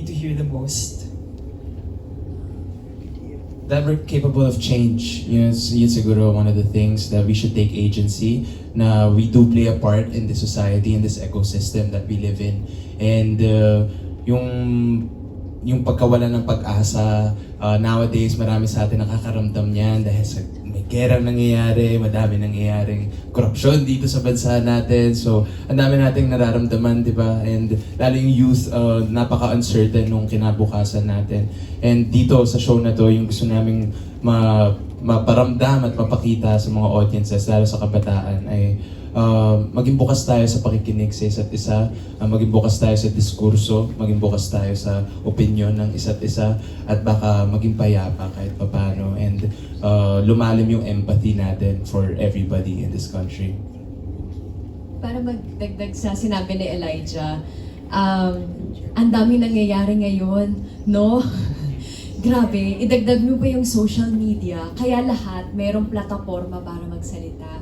need to hear the most? That we're capable of change. Yun siguro one of the things that we should take agency, na we do play a part in the society, in this ecosystem that we live in. And yung pagkawala ng pag-asa, nowadays marami sa atin nakakaramdam niyan dahil sa may gerang nangyayari, madami nangyayaring korupsyon dito sa bansa natin. So, ang dami nating nararamdaman, di ba? And lalo yung youth, napaka-uncertain nung kinabukasan natin. And dito sa show na to, yung gusto naming maparamdam at mapakita sa mga audiences, lalo sa kabataan, ay maging bukas tayo sa pakikinig sa isa't isa, maging bukas tayo sa diskurso, maging bukas tayo sa opinion ng isa't isa, at baka maging payapa kahit papano, and lumalim yung empathy natin for everybody in this country. Para magdagdag sa sinabi ni Elijah, ang dami nangyayari ngayon, no? Grabe, idagdag mo pa yung social media, kaya lahat mayroong plataforma para magsalita.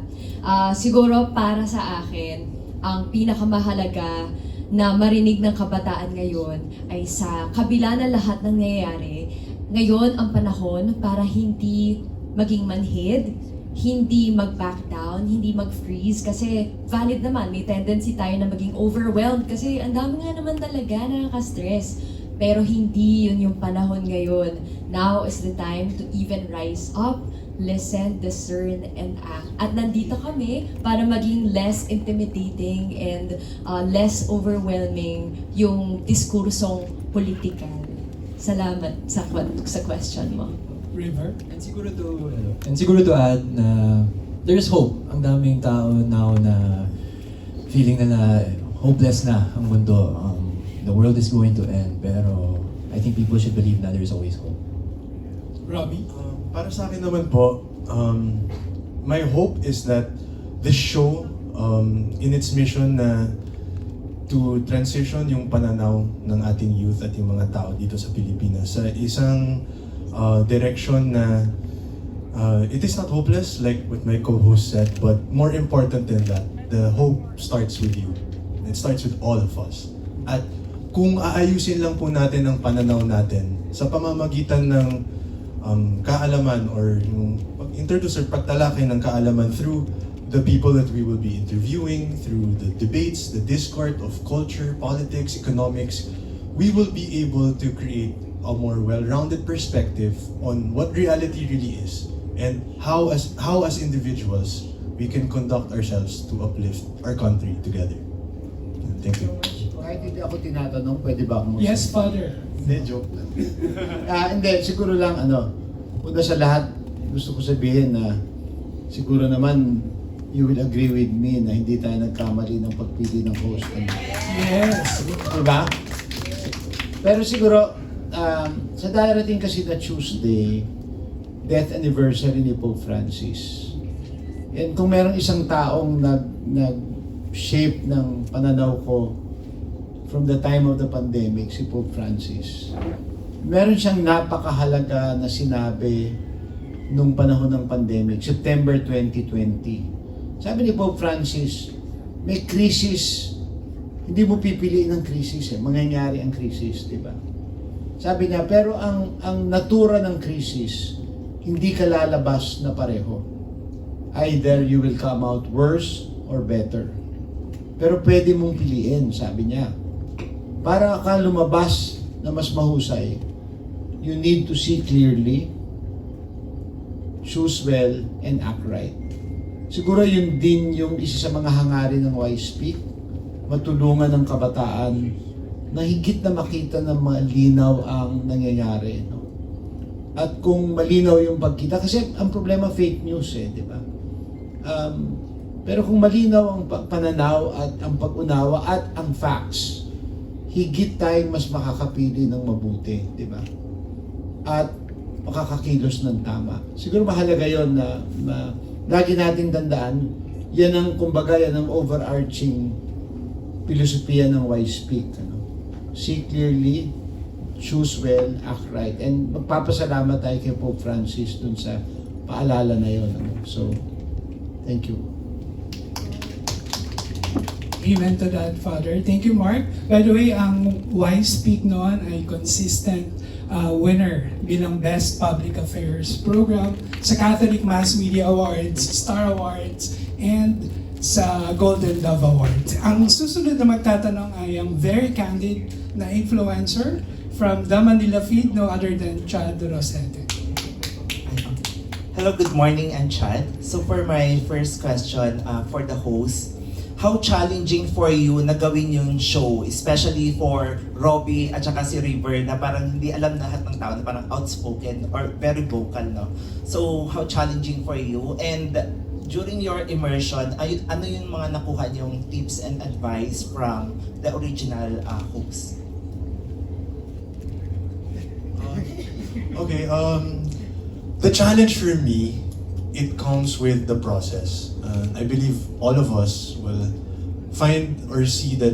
Siguro para sa akin, ang pinakamahalaga na marinig ng kabataan ngayon ay sa kabila na lahat ng nangyayari, ngayon ang panahon para hindi maging manhid, hindi mag-back down, hindi mag-freeze, kasi valid naman, may tendency tayo na maging overwhelmed kasi ang dami nga naman talaga nakaka-stress. Pero hindi yun yung panahon ngayon. Now is the time to even rise up, listen, discern, and act. At nandito kami para maging less intimidating and less overwhelming yung diskursong politikal. Salamat sa question mo. River? And siguro to add na there's hope. Ang daming tao now na feeling na hopeless na ang mundo. The world is going to end, pero I think people should believe na there's always hope. Robbie? Para sa akin naman po, my hope is that this show, in its mission na to transition yung pananaw ng ating youth at yung mga tao dito sa Pilipinas sa isang direction na it is not hopeless like what my co-host said, but more important than that, the hope starts with you. It starts with all of us. At kung aayusin lang po natin ang pananaw natin sa pamamagitan ng kaalaman or yung pag-introduce or pagtalakay ng kaalaman through the people that we will be interviewing, through the debates, the discourse of culture, politics, economics, we will be able to create a more well-rounded perspective on what reality really is and how as individuals we can conduct ourselves to uplift our country together. Thank you. Kahit hindi ako tinatanong, pwede ba akong Yes, Father. Hindi, joke lang. Hindi, siguro lang una sa lahat, gusto ko sabihin na siguro naman you will agree with me na hindi tayo nagkamali ng pagpili ng host. Yes. Diba? Pero siguro, sa darating kasi na Tuesday, death anniversary ni Pope Francis. And kung merong isang taong nag-shape ng pananaw ko from the time of the pandemic, si Pope Francis, meron siyang napakahalaga na sinabi nung panahon ng pandemic, September 2020. Sabi ni Pope Francis, may krisis, hindi mo pipiliin ang krisis mangyayari ang krisis, di ba? Sabi niya, pero ang natura ng krisis, hindi ka lalabas na pareho. Either you will come out worse or better. Pero pwede mong piliin, sabi niya. Para ka lumabas na mas mahusay, you need to see clearly, choose well, and act right. Siguro yun din yung isa sa mga hangarin ng Y-Speak, matulungan ng kabataan na higit na makita na malinaw ang nangyayari. No? At kung malinaw yung pagkita, kasi ang problema fake news di ba? Pero kung malinaw ang pananaw at ang pag-unawa at ang facts, higit tayong mas makakapili ng mabuti, di ba? At makakakilos ng tama. Siguro mahalaga yon na lagi nating tandaan, yan ang, kumbaga, yan ang overarching filosofiya ng Y-Speak. See clearly, choose well, act right. And magpapasalamat tayo kay Pope Francis dun sa paalala na yon. So, thank you. agreement to that, Father. Thank you, Mark. By the way, ang Wise Speak noon ay consistent winner bilang Best Public Affairs Program sa Catholic Mass Media Awards, Star Awards, and sa Golden Dove Awards. Ang susunod na magtatanong ay ang very candid na influencer from the Manila feed, no other than Chad Rosete. Hello, good morning, I'm Chad. So for my first question, for the host, how challenging for you na gawin yung show, especially for Robbie at saka si River na parang hindi alam lahat ng tao, na parang outspoken or very vocal, no? So how challenging for you? And during your immersion, ano yung mga nakuha niyong tips and advice from the original host? Okay, the challenge for me, it comes with the process. I believe all of us will find or see that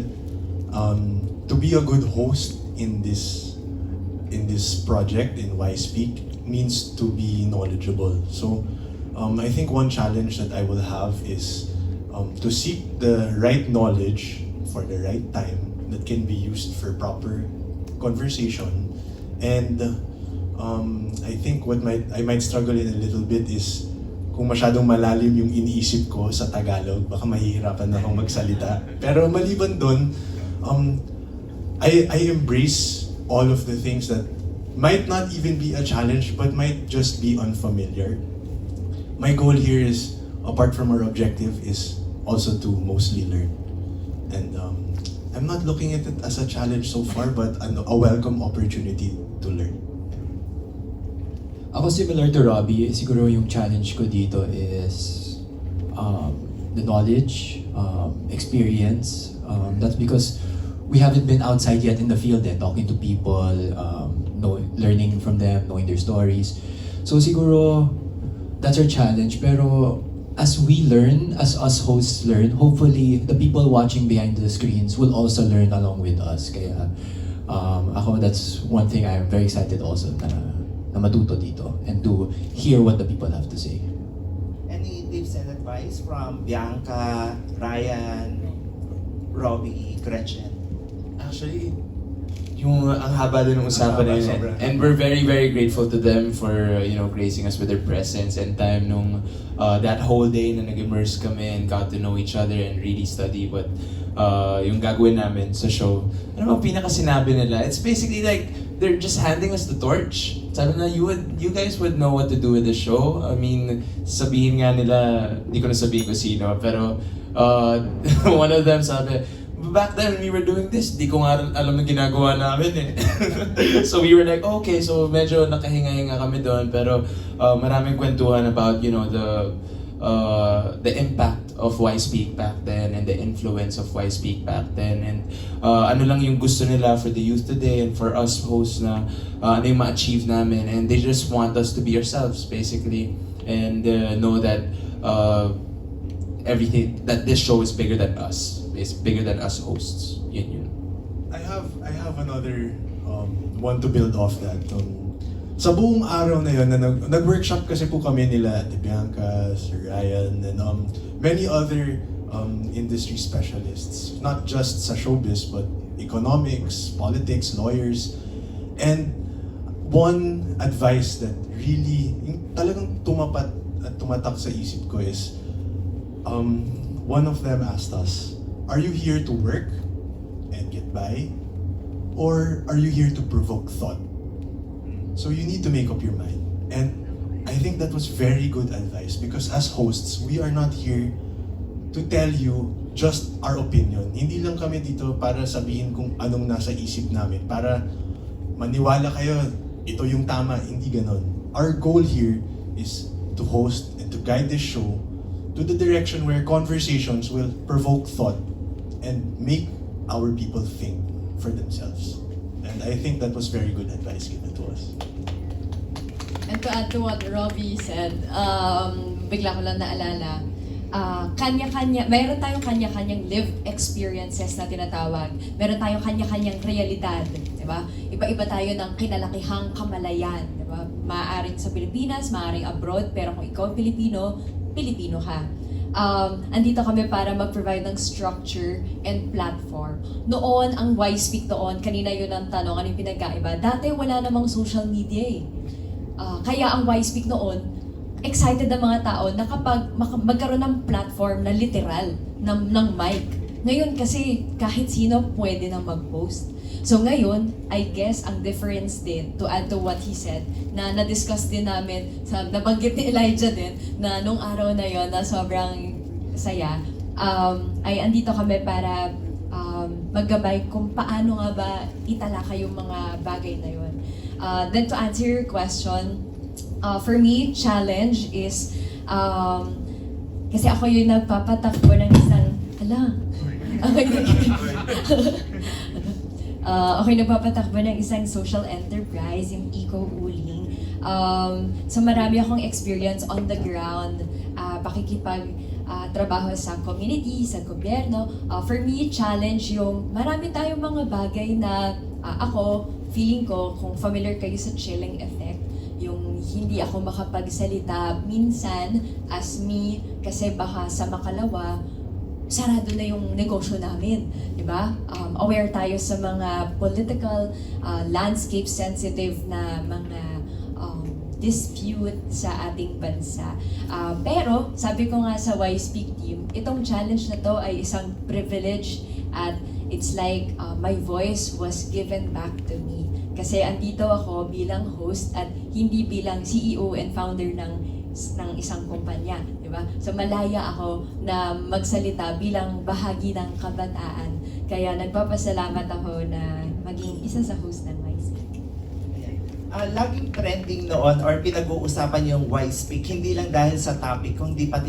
to be a good host in this project in Why Speak means to be knowledgeable. So I think one challenge that I will have is to seek the right knowledge for the right time that can be used for proper conversation. And I think what I might struggle in a little bit is kung masyadong malalim yung iniisip ko sa Tagalog, baka mahihirapan na akong magsalita. Pero maliban dun, I embrace all of the things that might not even be a challenge but might just be unfamiliar. My goal here is, apart from our objective, is also to mostly learn. And I'm not looking at it as a challenge so far, but a welcome opportunity to learn. Ako similar to Robbie, siguro yung challenge ko dito is the knowledge, experience. That's because we haven't been outside yet in the field talking to people, learning from them, knowing their stories. So siguro that's our challenge. Pero as we learn, as us hosts learn, hopefully the people watching behind the screens will also learn along with us. Kaya ako, that's one thing I'm very excited also na matuto dito and to hear what the people have to say. Any tips and advice from Bianca, Ryan, Robbie, Gretchen? Actually, yung ang haba din ng usapan na yun. Sobra. And we're very, very grateful to them for, gracing us with their presence and time nung that whole day na nag-immerse kami and got to know each other and really study what yung gagawin namin sa show. Ano bang pinaka-sinabi nila? It's basically like, they're just handing us the torch. Sabi na, you guys would know what to do with the show. I mean, sabihin nga nila, di ko na sabihin ko sino, pero one of them sabi, back then when we were doing this, di ko nga alam na ginagawa namin eh. So we were like, okay, so medyo nakahinga-hinga kami doon, pero maraming kwentuhan about, the impact of Why Speak back then and the influence of Why Speak back then, and ano lang yung gusto nila for the youth today and for us hosts na ano yung ma-achieve namin, and they just want us to be ourselves basically and know that everything, that this show is bigger than us. It's bigger than us hosts. Yun. I have another one to build off that. Sa buong araw na yun, nag-workshop kasi po kami nila Ate Bianca, Sir Ryan, and many other industry specialists, not just sa showbiz, but economics, politics, lawyers. And one advice that really talagang tumapat at tumatak sa isip ko is, one of them asked us, are you here to work and get by? Or are you here to provoke thought? So you need to make up your mind. And I think that was very good advice because as hosts, we are not here to tell you just our opinion. Hindi lang kami dito para sabihin kung anong nasa isip namin, para maniwala kayo, ito yung tama, hindi ganon. Our goal here is to host and to guide this show to the direction where conversations will provoke thought and make our people think for themselves. And I think that was very good advice given to us. And to add to what Robbie said, bigla ko lang naalala, meron tayong kanya-kanyang lived experiences na tinatawag. Meron tayong kanya-kanyang realidad, di ba? Iba-iba tayo ng kinalakihang kamalayan, di ba? Maaaring sa Pilipinas, maaaring abroad, pero kung ikaw Pilipino, Pilipino ka. andito kami para mag-provide ng structure and platform. Noon, ang Y-Speak doon, kanina yun ang tanong, ano yung pinagkaiba? Dati wala namang social media eh. Kaya ang Y-Speak noon, excited ang mga tao na kapag magkaroon ng platform na literal, ng mic. Ngayon kasi kahit sino pwede na mag-post. So ngayon, I guess ang difference din, to add to what he said, na na-discuss din namin, nabanggit ni Elijah din, na nung araw na yon na sobrang saya, ay andito kami para maggabay kung paano nga ba italakay yung mga bagay na yon. Then to answer your question, for me, challenge is, kasi ako yung nagpapatakbo ng isang, okay, nagpapatakbo ng isang social enterprise, yung Eco Uling. So marami akong experience on the ground, trabaho sa community, sa gobyerno. For me, challenge yung marami tayong mga bagay na ako, feeling ko, kung familiar kayo sa chilling effect, yung hindi ako makapagsalita minsan as me kasi baka sa makalawa, sarado na yung negosyo namin, di ba? Aware tayo sa mga political, landscape sensitive na mga dispute sa ating bansa. Pero, sabi ko nga sa Y-Speak team, itong challenge na to ay isang privilege at it's like my voice was given back to me. Kasi andito ako bilang host at hindi bilang CEO and founder ng isang kumpanya, di ba? So malaya ako na magsalita bilang bahagi ng kabataan. Kaya nagpapasalamat ako na maging isa sa host ng Y-Speak. Laging trending noon or pinag-uusapan yung Y-Speak, hindi lang dahil sa topic, kundi pati